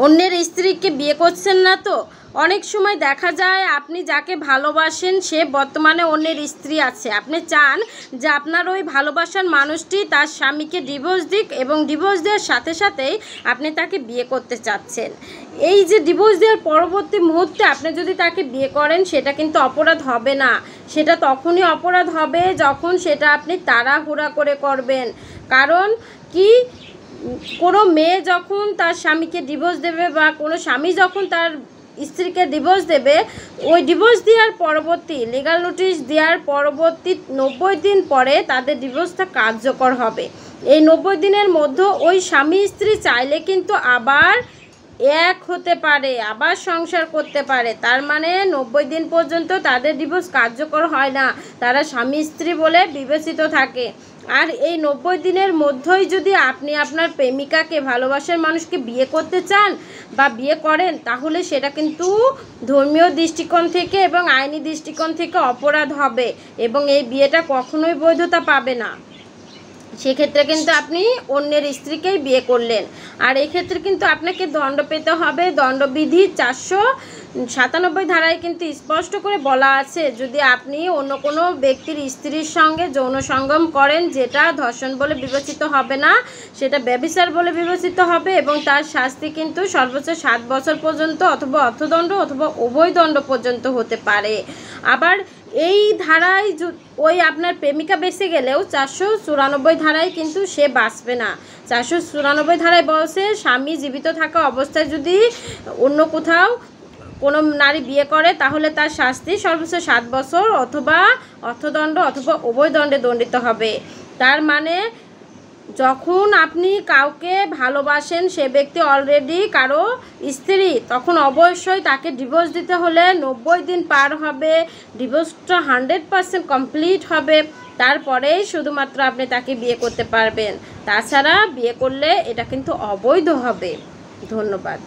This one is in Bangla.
অন্যের স্ত্রীকে বিয়ে করছেন না তো? অনেক সময় দেখা যায় আপনি যাকে ভালোবাসেন সে বর্তমানে অন্যের স্ত্রী আছে। আপনি চান যে আপনার ওই ভালোবাসার মানুষটি তার স্বামীকে ডিভোর্স দিক এবং ডিভোর্স দেওয়ার সাথে সাথেই আপনি তাকে বিয়ে করতে চাচ্ছেন। এই যে ডিভোর্স দেওয়ার পরবর্তী মুহূর্তে আপনি যদি তাকে বিয়ে করেন সেটা কিন্তু অপরাধ হবে না। সেটা তখনই অপরাধ হবে যখন সেটা আপনি তাড়াহুড়া করে করবেন। কারণ কি, কোনো মেয়ে যখন তার স্বামীকে ডিভোর্স দেবে বা কোনো স্বামী যখন তার স্ত্রীকে ডিভোর্স দেবে, ওই ডিভোর্স দেওয়ার পরবর্তী লিগ্যাল নোটিশ দেওয়ার পরবর্তী 90 দিন পরে তাদের ডিভোর্সটা কার্যকর হবে। এই 90 দিনের মধ্যে ওই স্বামী স্ত্রী চাইলে কিন্তু আবার এক হতে পারে, আবার সংসার করতে পারে। তার মানে 90 দিন পর্যন্ত তাদের ডিভোর্স কার্যকর হয় না, তারা স্বামী স্ত্রী বলে বিবেচিত থাকে। আর এই 90 দিনের মধ্যেই যদি আপনি আপনার প্রেমিকাকে, ভালোবাসার মানুষকে বিয়ে করতে চান বা বিয়ে করেন, তাহলে সেটা কিন্তু ধর্মীয় দৃষ্টিকোণ থেকে এবং আইনি দৃষ্টিকোণ থেকে অপরাধ হবে এবং এই বিয়েটা কখনোই বৈধতা পাবে না। সেক্ষেত্রে কিন্তু আপনি অন্যের স্ত্রীকেই বিয়ে করলেন। আর এক্ষেত্রে কিন্তু আপনাকে দণ্ড পেতে হবে। দণ্ডবিধি 497 ধারায় কিন্তু স্পষ্ট করে বলা আছে, যদি আপনি অন্য কোনো ব্যক্তির স্ত্রীর সঙ্গে যৌন সঙ্গম করেন, যেটা ধর্ষণ বলে বিবেচিত হবে না, সেটা ব্যভিচার বলে বিবেচিত হবে এবং তার শাস্তি কিন্তু সর্বোচ্চ 7 বছর পর্যন্ত অথবা অর্থদণ্ড অথবা উভয় দণ্ড পর্যন্ত হতে পারে। আবার এই ধারায় ওই আপনার প্রেমিকা বেঁচে গেলেও 494 ধারায় কিন্তু সে বাঁচবে না। 494 ধারায় বলছে, স্বামী জীবিত থাকা অবস্থায় যদি অন্য কোথাও কোনো নারী বিয়ে করে তাহলে তার শাস্তি সর্বোচ্চ 7 বছর অথবা অর্থদণ্ড অথবা উভয় দণ্ডে দণ্ডিত হবে। তার মানে যখন আপনি কাউকে ভালোবাসেন, সে ব্যক্তি অলরেডি কারো স্ত্রী, তখন অবশ্যই তাকে ডিভোর্স দিতে হলে 90 দিন পার হবে, ডিভোর্সটা 100% কমপ্লিট হবে, তারপরেই শুধুমাত্র আপনি তাকে বিয়ে করতে পারবেন। তাছাড়া বিয়ে করলে এটা কিন্তু অবৈধ হবে। ধন্যবাদ।